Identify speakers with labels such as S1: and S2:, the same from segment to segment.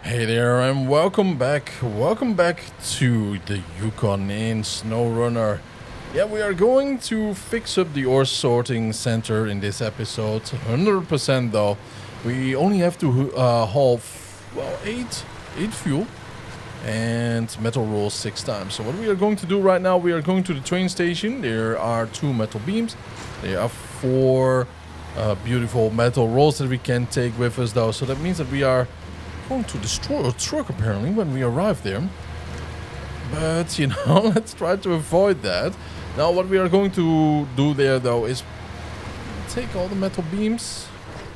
S1: Hey there and welcome back. Welcome back to the Yukon in SnowRunner. Yeah, we are going to fix up the ore sorting center in this episode. 100% though. We only have to haul, eight fuel and metal rolls 6 times. So what we are going to do right now, we are going to the train station. There are 2 metal beams. There are 4 beautiful metal rolls that we can take with us though. So that means that we are going to destroy a truck apparently when we arrive there. But you know, let's try to avoid that. Now what we are going to do there though is take all the metal beams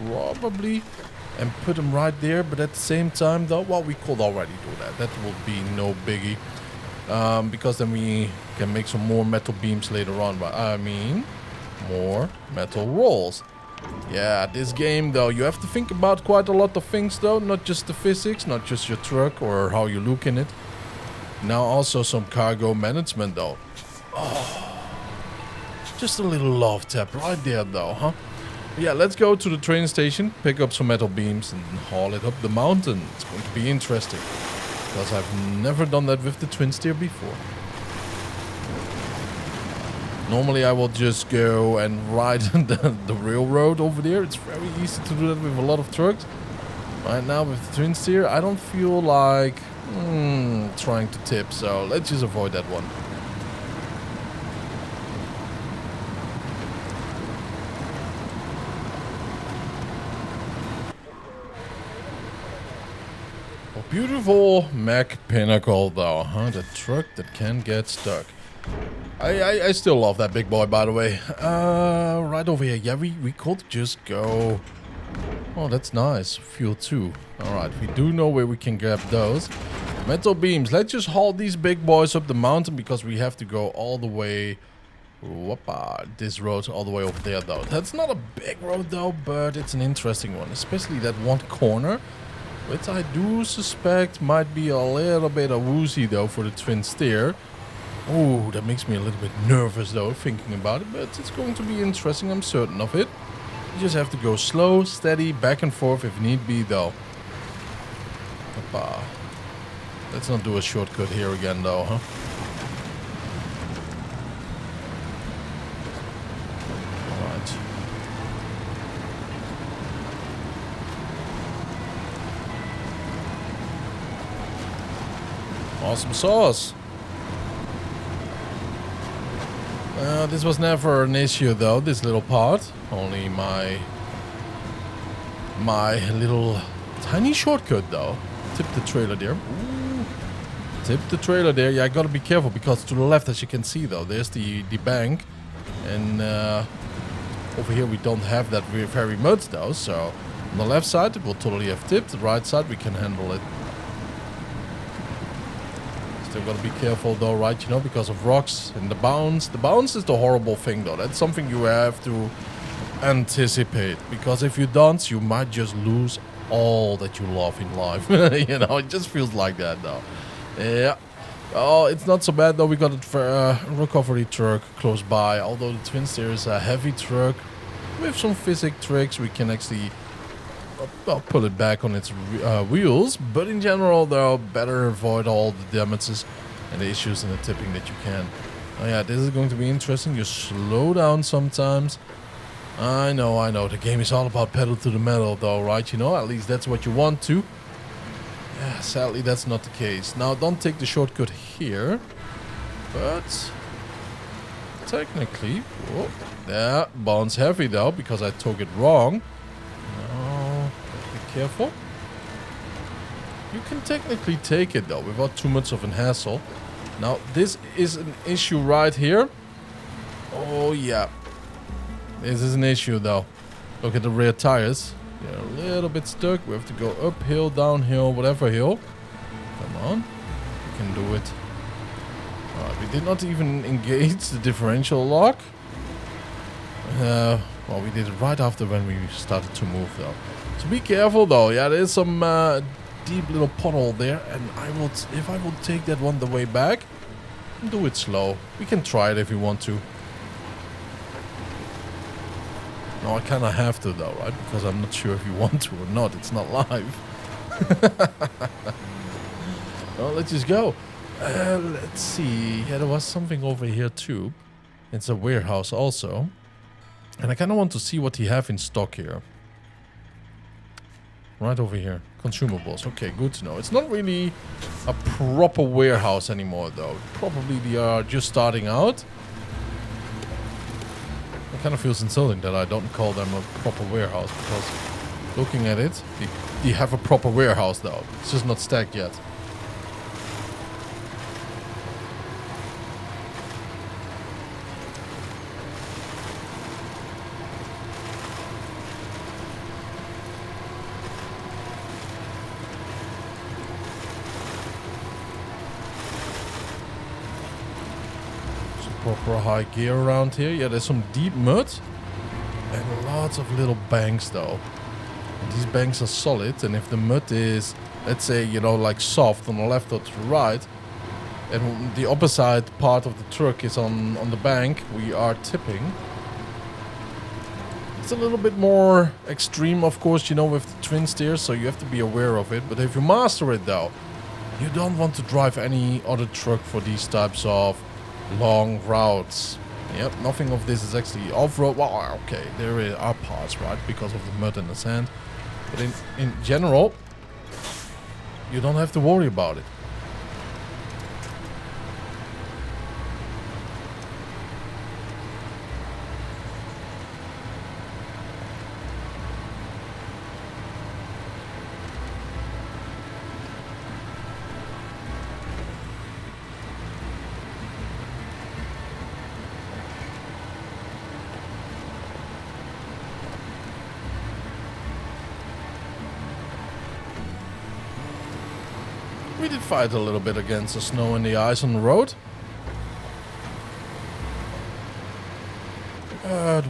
S1: probably and put them right there, but at the same time though, well, we could already do that. That will be no biggie, because then we can make some more metal beams later on, but I mean more metal rolls. Yeah, this game though, you have to think about quite a lot of things though, not just the physics, not just your truck or how you look in it. Now also some cargo management though. Oh, just a little love tap right there though, huh? Yeah, let's go to the train station, pick up some metal beams and haul it up the mountain. It's going to be interesting, because I've never done that with the TwinSteer before. Normally I will just go and ride the railroad over there. It's very easy to do that with a lot of trucks. Right now with the TwinSteer, I don't feel like trying to tip, so let's just avoid that one. A beautiful Mack Pinnacle though, huh? The truck that can get stuck. I still love that big boy, by the way. Right over here. Yeah, we could just go. Oh, that's nice. Fuel 2. Alright, we do know where we can grab those. Metal beams. Let's just haul these big boys up the mountain, because we have to go all the way. Whoopa, this road all the way over there, though. That's not a big road, though, but it's an interesting one. Especially that one corner, which I do suspect might be a little bit of woozy, though, for the TwinSteer. Oh, that makes me a little bit nervous though, thinking about it, but it's going to be interesting, I'm certain of it. You just have to go slow, steady, back and forth if need be though. Hoppa. Let's not do a shortcut here again though, huh? Alright. Awesome sauce. This was never an issue though, this little part. Only my little tiny shortcut though. Tip the trailer there. Ooh. Tip the trailer there. Yeah, I gotta be careful, because to the left, as you can see though, there's the bank. And over here we don't have that very much though. So on the left side it will totally have tipped. The right side we can handle it. Still gotta be careful though, right? You know, because of rocks and the bounce. The bounce is the horrible thing though. That's something you have to anticipate, because if you don't, you might just lose all that you love in life. You know, it just feels like that though. Yeah. Oh, it's not so bad though. We got a recovery truck close by. Although the TwinSteer is a heavy truck, with some physics tricks, we can actually pull it back on its wheels, but in general though, better avoid all the damages and the issues in the tipping that you can. Oh yeah, this is going to be interesting. You slow down sometimes. I know, the game is all about pedal to the metal though, right? You know, at least that's what you want to. Yeah, sadly that's not the case. Now don't take the shortcut here, but technically, whoa, yeah, bounce heavy though, because I took it wrong. Careful. You can technically take it though without too much of a hassle. Now this is an issue right here. Oh yeah, this is an issue though. Look at the rear tires. They're a little bit stuck. We have to go uphill, downhill, whatever hill. Come on, we can do it. Alright, we did not even engage the differential lock. Well, we did it right after when we started to move though. So be careful though. Yeah, there's some deep little pothole there, and if I will take that one the way back, do it slow. We can try it if you want to. No, I kind of have to though, right? Because I'm not sure if you want to or not. It's not live. let's just go. Let's see. Yeah, there was something over here too. It's a warehouse also. And I kind of want to see what he have in stock here. Right over here. Consumables. Okay, good to know. It's not really a proper warehouse anymore, though. Probably they are just starting out. It kind of feels insulting that I don't call them a proper warehouse, because looking at it, they have a proper warehouse, though. It's just not stacked yet. Proper high gear around here. Yeah, there's some deep mud and lots of little banks though. And these banks are solid, and if the mud is, let's say, you know, like soft on the left or to the right, and the opposite part of the truck is on the bank, we are tipping. It's a little bit more extreme, of course, you know, with the TwinSteer, so you have to be aware of it. But if you master it though, you don't want to drive any other truck for these types of long routes. Yep, nothing of this is actually off-road. Well, okay, there are parts, right, because of the mud and the sand. But in general, you don't have to worry about it. We did fight a little bit against the snow and the ice on the road.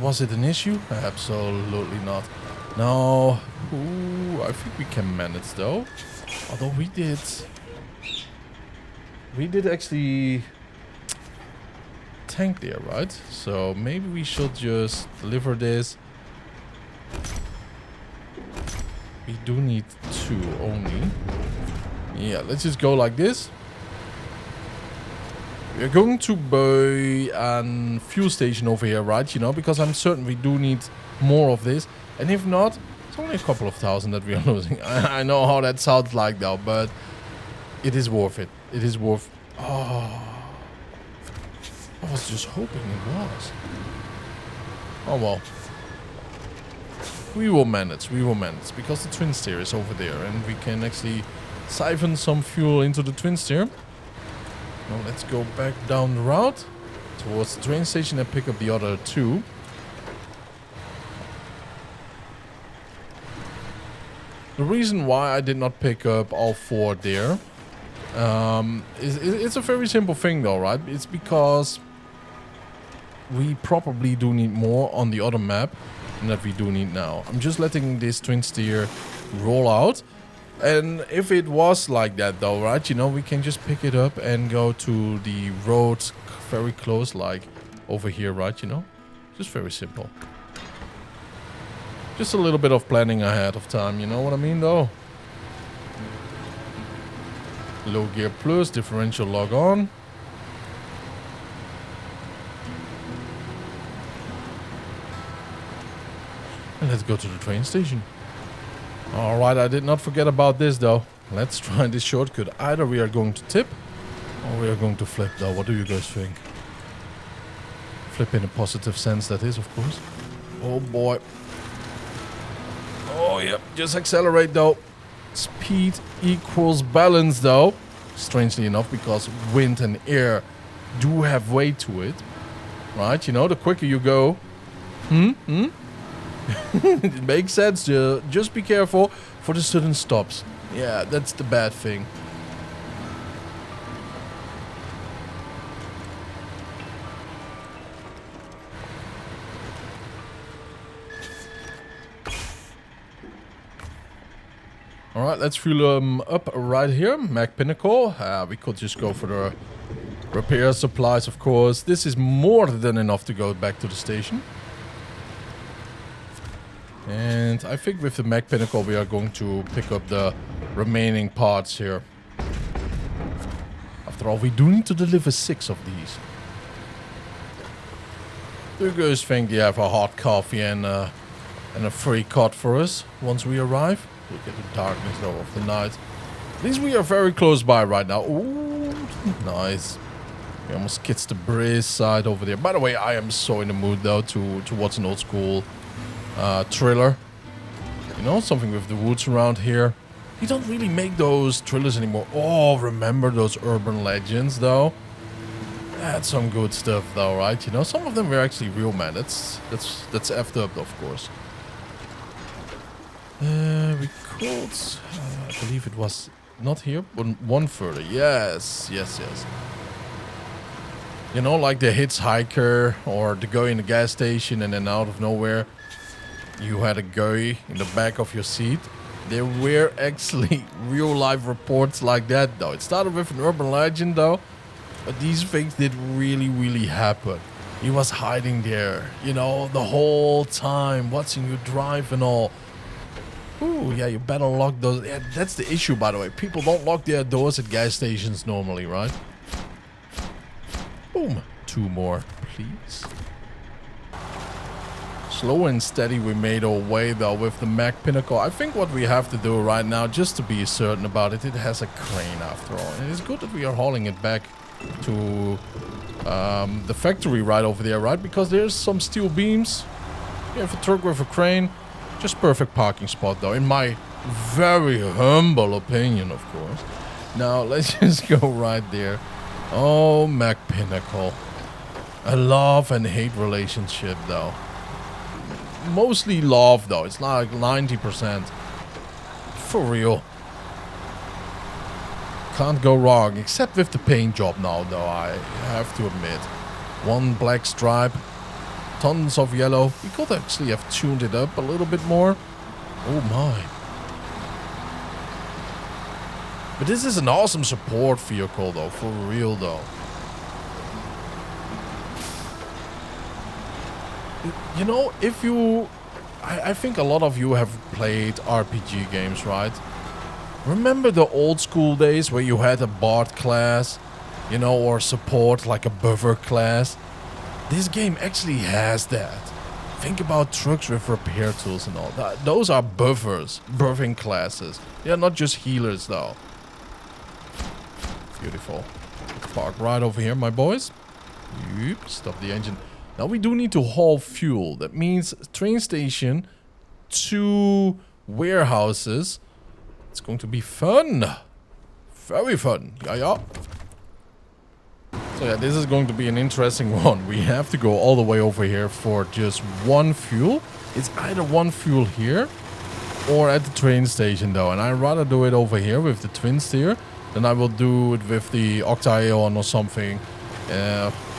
S1: Was it an issue? Absolutely not. No. Ooh, I think we can manage though. Although we did actually tank there, right? So maybe we should just deliver this. We do need 2 only. Yeah, let's just go like this. We're going to buy a fuel station over here, right? You know, because I'm certain we do need more of this. And if not, it's only a couple of thousand that we are losing. I know how that sounds like though, but it is worth it. It is worth... Oh, I was just hoping it was. Oh well. We will manage, because the TwinSteer is over there and we can actually siphon some fuel into the TwinSteer. Now let's go back down the route towards the train station and pick up the other 2. The reason why I did not pick up all 4 there it's a very simple thing though, right? It's because we probably do need more on the other map than that we do need now. I'm just letting this TwinSteer roll out. And if it was like that though, right, you know, we can just pick it up and go to the roads very close, like over here, right, you know? Just very simple. Just a little bit of planning ahead of time, you know what I mean though? Low gear plus, differential log on. And let's go to the train station. Alright, I did not forget about this though. Let's try this shortcut. Either we are going to tip or we are going to flip though. What do you guys think? Flip in a positive sense, that is, of course. Oh boy. Oh yep, just accelerate though. Speed equals balance though. Strangely enough, because wind and air do have weight to it. Right, you know, the quicker you go. It makes sense. Just be careful for the sudden stops. Yeah, that's the bad thing. Alright, let's fuel up right here. Mack Pinnacle. We could just go for the repair supplies, of course. This is more than enough to go back to the station. And I think with the Mack Pinnacle we are going to pick up the remaining parts here. After all, we do need to deliver 6 of these. Do you guys think you have a hot coffee and a free cot for us once we arrive? Look at the darkness though of the night. At least we are very close by right now. Ooh, nice. We almost kissed the breeze side over there. By the way, I am so in the mood though to watch an old school thriller. You know, something with the woods around here. You don't really make those thrillers anymore. Oh, remember those urban legends though? That's some good stuff though, right? You know, some of them were actually real, man. That's effed up, of course. We could, I believe it was not here, but one further. Yes. You know, like the hitchhiker or the guy in the gas station, and then out of nowhere, you had a guy in the back of your seat. There were actually real life reports like that though. It started with an urban legend though, but these things did really happen. He was hiding there, you know, the whole time, watching you drive and all. Ooh, yeah, you better lock those. Yeah, that's the issue, by the way. People don't lock their doors at gas stations normally, right? Boom. 2 more, please. Slow and steady we made our way though with the Mack Pinnacle. I think what we have to do right now, just to be certain about it, it has a crane after all. And it's good that we are hauling it back to the factory right over there, right? Because there's some steel beams. You have a truck with a crane. Just perfect parking spot though, in my very humble opinion, of course. Now let's just go right there. Oh, Mack Pinnacle. A love and hate relationship though. Mostly love though. It's like 90%. For real. Can't go wrong. Except with the paint job now though, I have to admit. 1 black stripe. Tons of yellow. We could actually have tuned it up a little bit more. Oh my. But this is an awesome support vehicle though. For real though. You know, if you... I think a lot of you have played RPG games, right? Remember the old school days where you had a bard class, you know, or support like a buffer class? This game actually has that. Think about trucks with repair tools and all that. Those are buffers, buffing classes. They're not just healers though. Beautiful. Park right over here, my boys. Yep, stop the engine. Now we do need to haul fuel. That means train station to warehouses. It's going to be fun. Very fun. Yeah. So yeah, this is going to be an interesting one. We have to go all the way over here for just 1 fuel. It's either 1 fuel here or at the train station though. And I'd rather do it over here with the TwinSteer than I will do it with the Octaeon or something.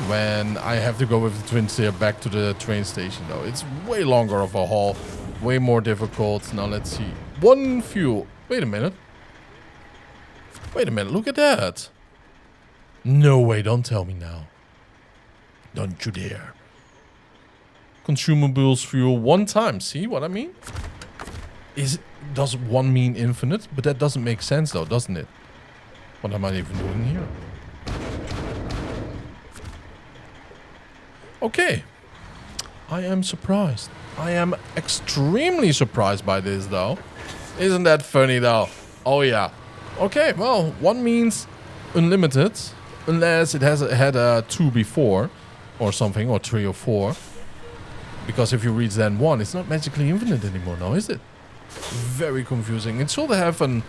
S1: When I have to go with the TwinSteer back to the train station though. It's way longer of a haul. Way more difficult. Now let's see. 1 fuel. Wait a minute. Look at that. No way, don't tell me now. Don't you dare. Consumables fuel 1 time. See what I mean? Does 1 mean infinite? But that doesn't make sense though, doesn't it? What am I even doing here? Okay. I am surprised. I am extremely surprised by this though. Isn't that funny though? Oh yeah. Okay, well, 1 means unlimited. Unless it has had a 2 before. Or something, or 3 or 4. Because if you reach then 1, it's not magically infinite anymore now, is it? Very confusing. It should have an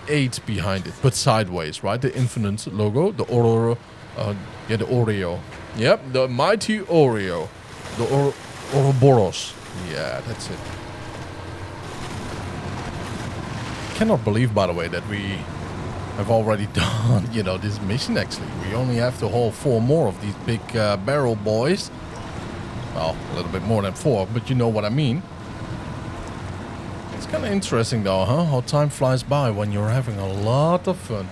S1: 8 behind it. But sideways, right? The infinite logo. The Oreo. Yeah, the Oreo. Yep, the mighty Oreo. The Ouroboros. Yeah, that's it. Cannot believe, by the way, that we have already done, you know, this mission actually. We only have to haul 4 more of these big barrel boys. Well, a little bit more than 4, but you know what I mean. It's kind of interesting though, huh? How time flies by when you're having a lot of fun.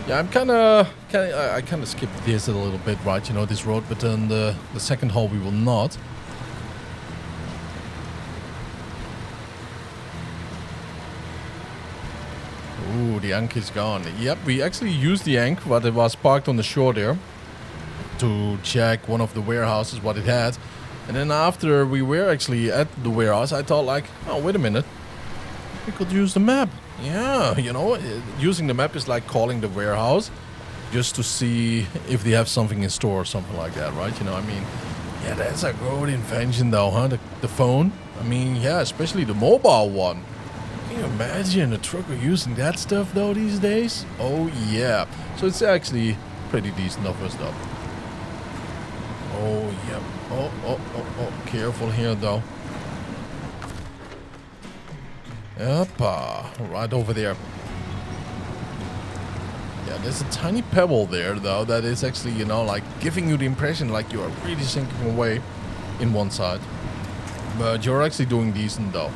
S1: Yeah, I kind of skipped this a little bit, right? You know, this road, but then the second haul we will not. Ooh, Ooh, the anchor is gone. Yep, we actually used the anchor, but it was parked on the shore there to check one of the warehouses, what it had. And then after we were actually at the warehouse, I thought like, oh, wait a minute. We could use the map. Yeah, you know, using the map is like calling the warehouse just to see if they have something in store or something like that, right? You know, I mean, yeah, that's a good invention though, huh? The phone. I mean, yeah, especially the mobile one. Can you imagine a trucker using that stuff though these days? Oh yeah. So it's actually pretty decent of us though. Oh yeah. Oh. Careful here though. Yep, right over there. Yeah, there's a tiny pebble there though that is actually, you know, like giving you the impression like you are really sinking away in one side. But you're actually doing decent though.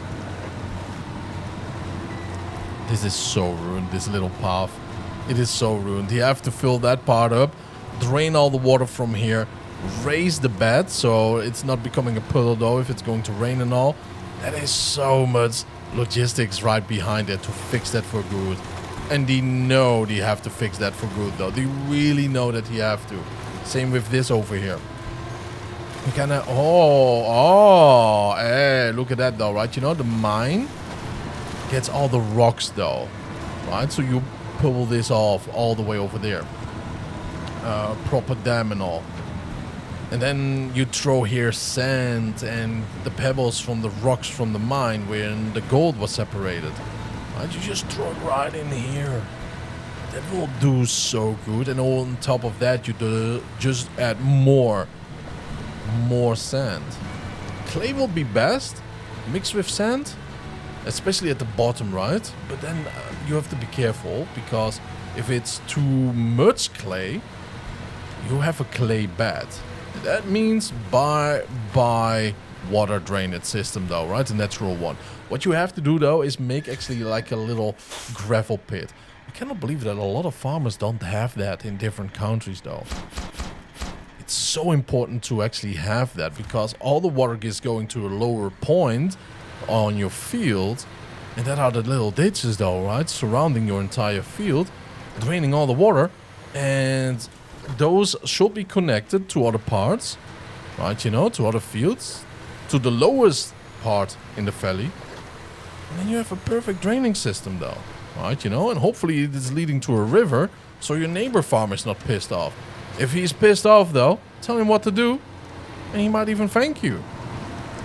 S1: This is so ruined, this little path. It is so ruined. You have to fill that part up, drain all the water from here, raise the bed so it's not becoming a puddle though if it's going to rain and all. That is so much logistics right behind it to fix that for good. And they know they have to fix that for good though. They really know that you have to. Same with this over here. You kind of, hey, look at that though, right? You know, the mine gets all the rocks though, right? So you pull this off all the way over there. Proper dam and all. And then you throw here sand and the pebbles from the rocks from the mine when the gold was separated. Right? You just throw it right in here. That will do so good. And on top of that, you just add more sand. Clay will be best mixed with sand, especially at the bottom, right? But then you have to be careful because if it's too much clay, you have a clay bed. That means buy water drainage system though, right? The natural one. What you have to do though is make actually like a little gravel pit. I cannot believe that a lot of farmers don't have that in different countries though. It's so important to actually have that because all the water is going to a lower point on your field. And that are the little ditches though, right? Surrounding your entire field, draining all the water. And those should be connected to other parts, right? You know, to other fields, to the lowest part in the valley. And then you have a perfect draining system though, right? You know, and hopefully it is leading to a river so your neighbor farmer is not pissed off. If he's pissed off though, tell him what to do and he might even thank you.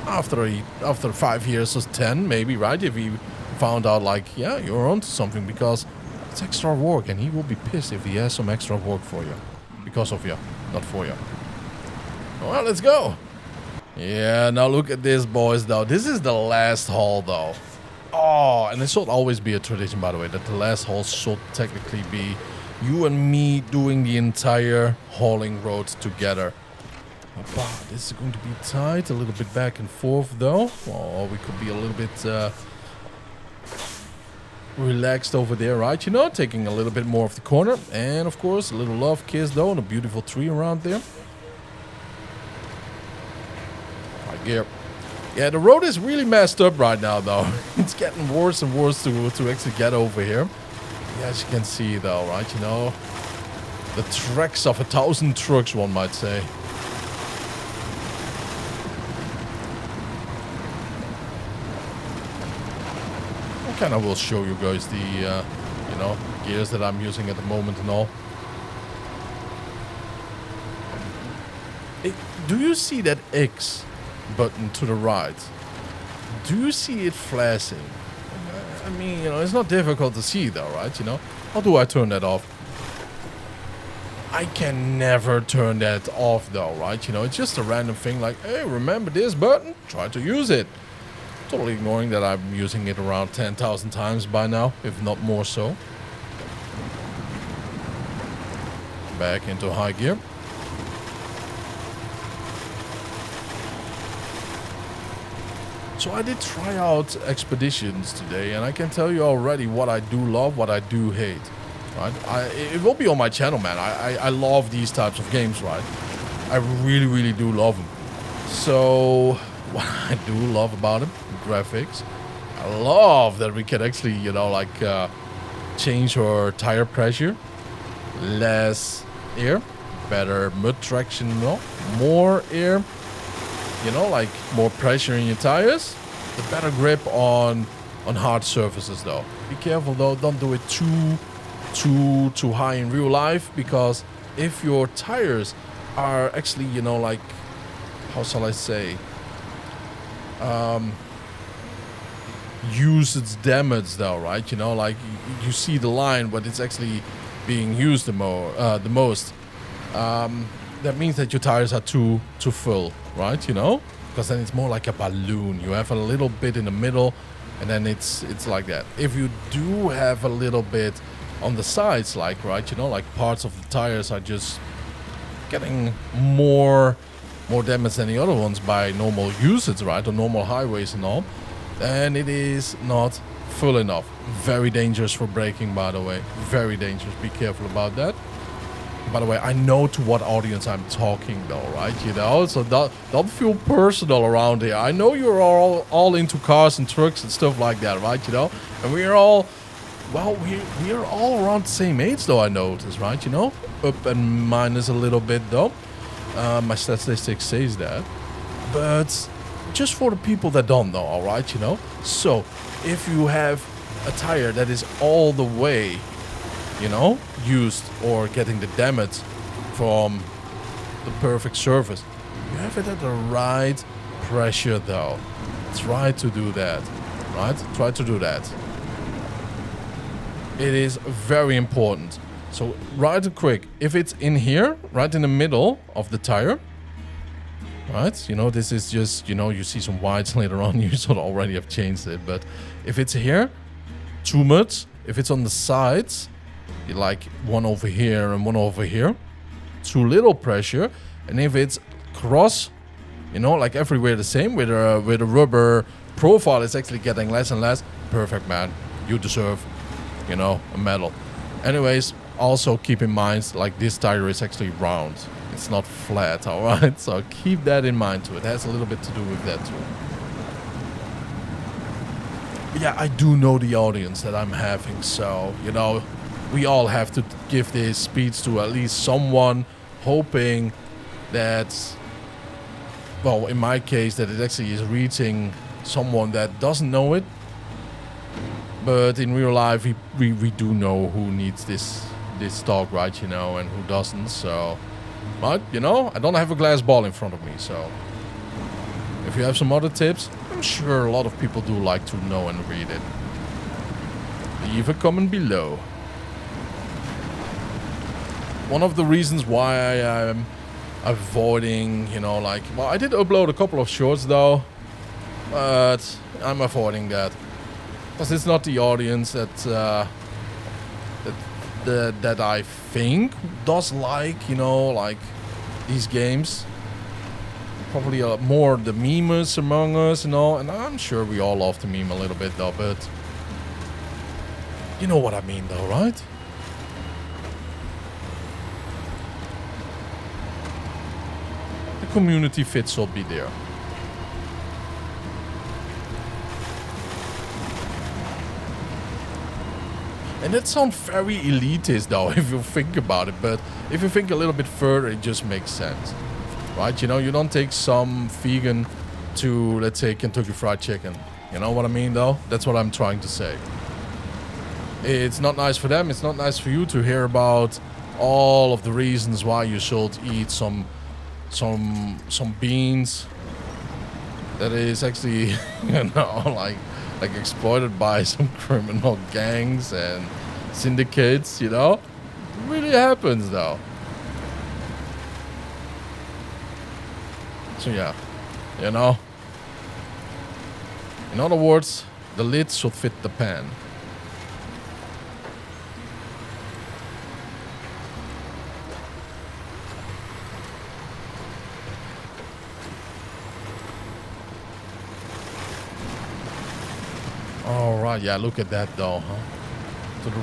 S1: After 5 years or 10 maybe, right? If he found out like, yeah, you're onto something because it's extra work and he will be pissed if he has some extra work for you. Because of you, not for you. Well, let's go. Yeah, now look at this, boys, though. This is the last haul, though. Oh, and it should always be a tradition, by the way, that the last haul should technically be you and me doing the entire hauling road together. Oh, this is going to be tight, a little bit back and forth, though. Oh, we could be a little bit relaxed over there, right? You know, taking a little bit more of the corner. And, of course, a little love kiss, though, and a beautiful tree around there. Right here. Yeah, the road is really messed up right now, though. It's getting worse and worse to actually get over here. Yeah, as you can see, though, right? You know, the tracks of 1,000 trucks, one might say. I kind of will show you guys the, you know, gears that I'm using at the moment and all. Hey, do you see that X button to the right? Do you see it flashing? I mean, you know, it's not difficult to see though, right? You know, how do I turn that off? I can never turn that off though, right? You know, it's just a random thing like, hey, remember this button? Try to use it. Totally ignoring that I'm using it around 10,000 times by now, if not more so. Back into high gear. So I did try out expeditions today, and I can tell you already what I do love, what I do hate. Right? It will be on my channel, man. I love these types of games, right? I really, really do love them. So what I do love about them, graphics. I love that we can actually, you know, like change your tire pressure. Less air, better mud traction, no? More air, you know, like more pressure in your tires. The better grip on hard surfaces though. Be careful though, don't do it too high in real life, because if your tires are actually, you know, like, how shall I say, usage damage though, right? You know, like you see the line, but it's actually being used the most. That means that your tires are too full, right? You know, because then it's more like a balloon. You have a little bit in the middle, and then it's like that. If you do have a little bit on the sides, like, right, you know, like parts of the tires are just getting more damage than the other ones by normal usage, right, on normal highways and all, then it is not full enough. Very dangerous for braking, by the way. Very dangerous. Be careful about that. By the way, I know to what audience I'm talking though, right? You know, so don't feel personal around here. I know you're all into cars and trucks and stuff like that, right? You know, and we are all, well, we are all around the same age though, I noticed, right? You know, up and minus a little bit though. My statistics says that, but just for the people that don't know, all right, you know. So if you have a tire that is all the way, you know, used or getting the damage from the perfect surface, you have it at the right pressure though. Try to do that, right? Try to do that. It is very important. So right quick, if it's in here, right in the middle of the tire, right? You know, this is just, you know, you see some whites later on, you sort of already have changed it, but if it's here, too much. If it's on the sides, you like one over here and one over here, too little pressure. And if it's cross, you know, like everywhere the same, where the rubber profile is actually getting less and less, perfect, man. You deserve, you know, a medal. Anyways, also keep in mind, like, this tire is actually round. It's not flat, all right? So keep that in mind too. It has a little bit to do with that too. But yeah, I do know the audience that I'm having, so, you know, we all have to give this speech to at least someone, hoping that, well, in my case, that it actually is reaching someone that doesn't know it. But in real life, we do know who needs this talk, right, you know, and who doesn't, so... But, you know, I don't have a glass ball in front of me, so... If you have some other tips, I'm sure a lot of people do like to know and read it. Leave a comment below. One of the reasons why I am avoiding, you know, like... Well, I did upload a couple of shorts, though. But I'm avoiding that. Because it's not the audience that that I think does like, you know, like these games. Probably more the memers among us and all. And I'm sure we all love to meme a little bit though, but you know what I mean though, right? The community fit should be there. And that sounds very elitist though, if you think about it. But if you think a little bit further, it just makes sense. Right? You know, you don't take some vegan to, let's say, Kentucky Fried Chicken. You know what I mean though? That's what I'm trying to say. It's not nice for them. It's not nice for you to hear about all of the reasons why you should eat some beans that is actually, you know, like exploited by some criminal gangs and syndicates, you know? It really happens though. So yeah, you know? In other words, the lid should fit the pan. Alright, yeah, look at that though, huh? To the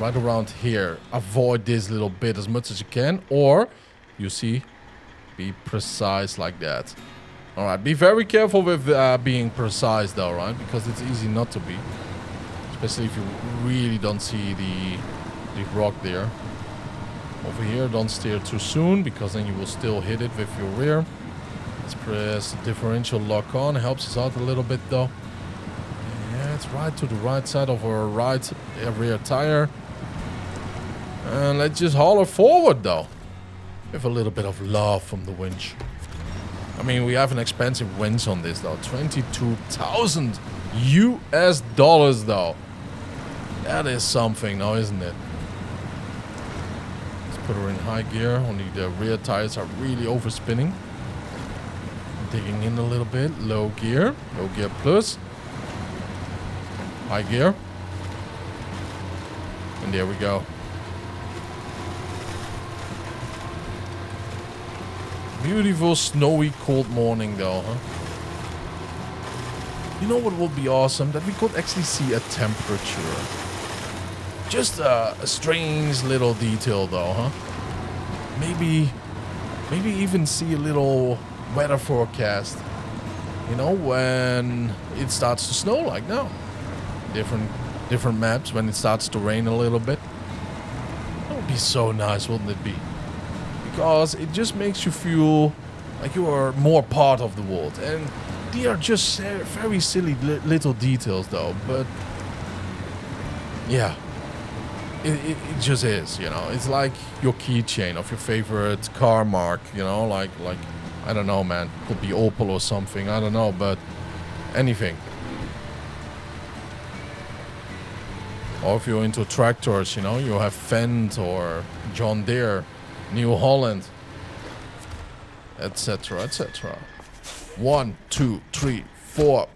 S1: right around here. Avoid this little bit as much as you can, or, you see, be precise like that. Alright, be very careful with being precise though, right? Because it's easy not to be. Especially if you really don't see the rock there. Over here, don't steer too soon, because then you will still hit it with your rear. Let's press the differential lock on. Helps us out a little bit though. Yeah, it's right to the right side of our right rear tire. And let's just haul her forward though. With a little bit of love from the winch. I mean, we have an expensive winch on this though. 22,000 US dollars though. That is something now, isn't it? Let's put her in high gear. Only the rear tires are really overspinning. Digging in a little bit. Low gear plus. High gear. And there we go. Beautiful, snowy, cold morning though, huh? You know what would be awesome? That we could actually see a temperature. Just a strange little detail though, huh? Maybe even see a little weather forecast. You know, when it starts to snow like now. Different maps when it starts to rain a little bit. That would be so nice, wouldn't it be? Because it just makes you feel like you are more part of the world. And they are just very silly little details though. But yeah, it just is, you know. It's like your keychain of your favorite car mark, you know, like I don't know, man. Could be Opel or something, I don't know, but anything. Or if you're into tractors, you know, you have Fendt or John Deere, New Holland, etc., etc. 1, 2, 3, 4.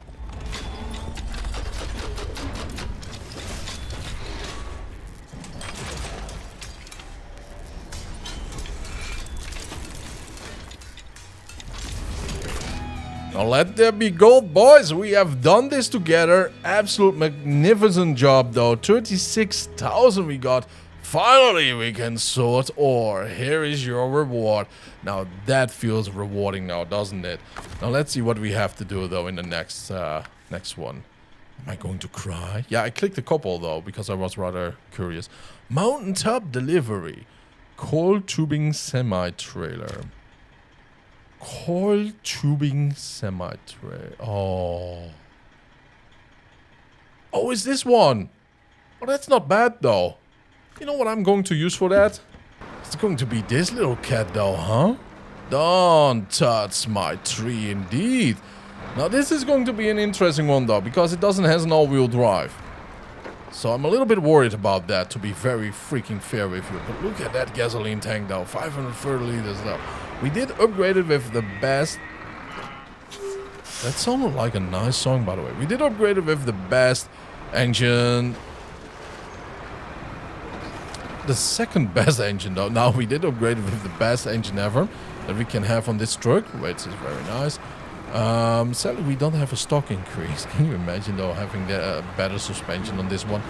S1: Now let there be gold, boys. We have done this together. Absolute magnificent job, though. 36,000 we got. Finally, we can sort ore. Here is your reward. Now, that feels rewarding now, doesn't it? Now, let's see what we have to do, though, in the next one. Am I going to cry? Yeah, I clicked a couple, though, because I was rather curious. Mountaintop delivery. Coal tubing semi-trailer. Coil tubing semi-trailer. Oh. Oh, is this one? Oh, that's not bad, though. You know what I'm going to use for that? It's going to be this little cat, though, huh? Don't touch my tree, indeed. Now, this is going to be an interesting one, though, because it doesn't have an all-wheel drive. So I'm a little bit worried about that, to be very freaking fair with you. But look at that gasoline tank, though. 530 liters, though. We did upgrade it with the best... That sounded like a nice song, by the way. We did upgrade it with the best engine. The second best engine, though. Now, we did upgrade it with the best engine ever that we can have on this truck, which is very nice. Sadly, we don't have a stock increase. Can you imagine, though, having the better suspension on this one?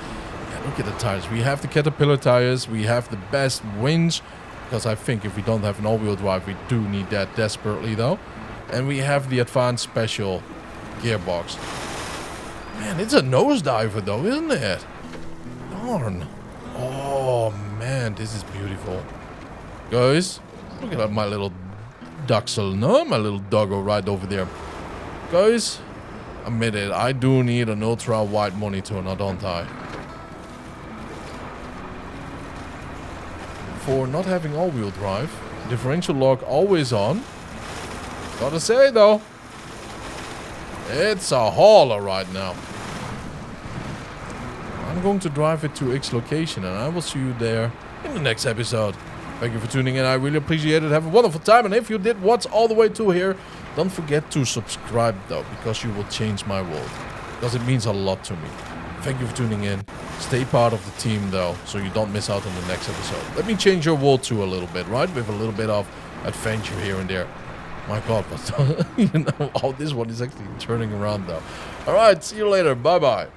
S1: Yeah, look at the tires. We have the Caterpillar tires. We have the best winch. Because I think if we don't have an all-wheel drive, we do need that desperately, though. And we have the advanced special gearbox. Man, it's a nosediver, though, isn't it? Darn. Oh, man, this is beautiful. Guys, look at my little Duxel, no? My little doggo right over there. Guys, admit it, I do need an ultra-wide monitor, now don't I? For not having all-wheel drive, differential lock always on. Gotta say, though, it's a hauler right now. I'm going to drive it to X location, and I will see you there in the next episode. Thank you for tuning in. I really appreciate it. Have a wonderful time. And if you did watch all the way to here, don't forget to subscribe, though, because you will change my world. Because it means a lot to me. Thank you for tuning in. Stay part of the team, though, so you don't miss out on the next episode. Let me change your world too a little bit, right? With a little bit of adventure here and there. My God, but you know, this one is actually turning around, though. All right, see you later. Bye-bye.